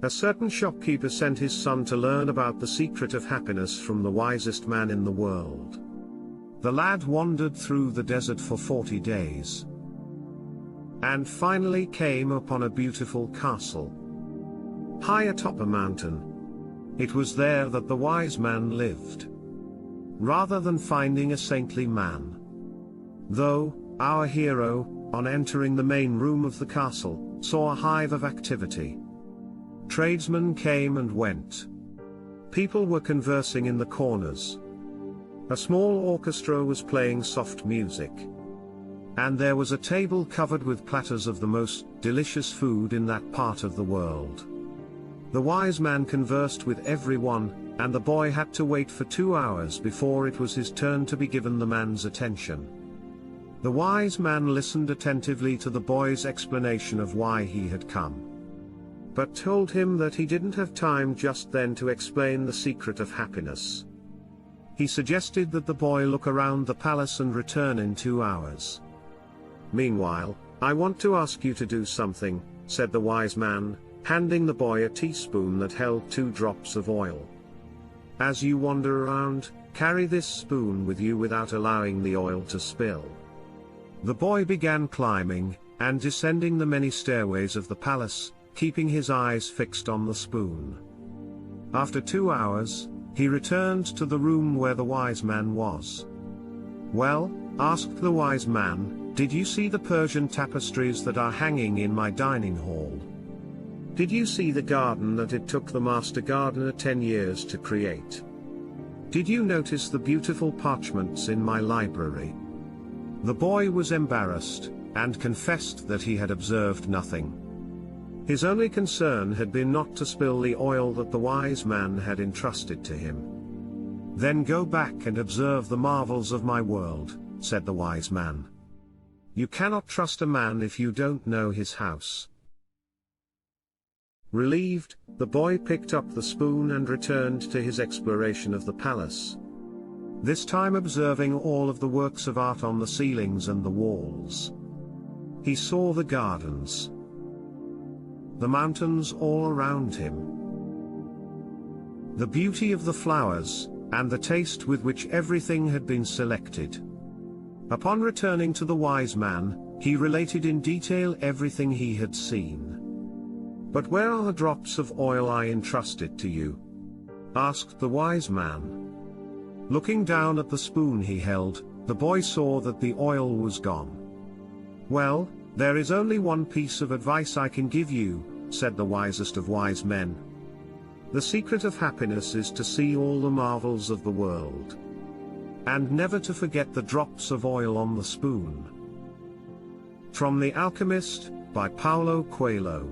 A certain shopkeeper sent his son to learn about the secret of happiness from the wisest man in the world. The lad wandered through the desert for 40 days, and finally came upon a beautiful castle, high atop a mountain. It was there that the wise man lived, rather than finding a saintly man. Though, our hero, on entering the main room of the castle, saw a hive of activity. Tradesmen came and went. People were conversing in the corners. A small orchestra was playing soft music. And there was a table covered with platters of the most delicious food in that part of the world. The wise man conversed with everyone, and the boy had to wait for 2 hours before it was his turn to be given the man's attention. The wise man listened attentively to the boy's explanation of why he had come, but told him that he didn't have time just then to explain the secret of happiness. He suggested that the boy look around the palace and return in 2 hours. "Meanwhile, I want to ask you to do something," said the wise man, handing the boy a teaspoon that held 2 drops of oil. "As you wander around, carry this spoon with you without allowing the oil to spill." The boy began climbing and descending the many stairways of the palace, keeping his eyes fixed on the spoon. After 2 hours, he returned to the room where the wise man was. "Well," asked the wise man, "did you see the Persian tapestries that are hanging in my dining hall? Did you see the garden that it took the master gardener 10 years to create? Did you notice the beautiful parchments in my library?" The boy was embarrassed, and confessed that he had observed nothing. His only concern had been not to spill the oil that the wise man had entrusted to him. "Then go back and observe the marvels of my world," said the wise man. "You cannot trust a man if you don't know his house." Relieved, the boy picked up the spoon and returned to his exploration of the palace, this time observing all of the works of art on the ceilings and the walls. He saw the gardens, the mountains all around him, the beauty of the flowers, and the taste with which everything had been selected. Upon returning to the wise man, he related in detail everything he had seen. "But where are the drops of oil I entrusted to you?" asked the wise man. Looking down at the spoon he held, the boy saw that the oil was gone. "Well, there is only one piece of advice I can give you," said the wisest of wise men. "The secret of happiness is to see all the marvels of the world, and never to forget the drops of oil on the spoon." From The Alchemist, by Paulo Coelho.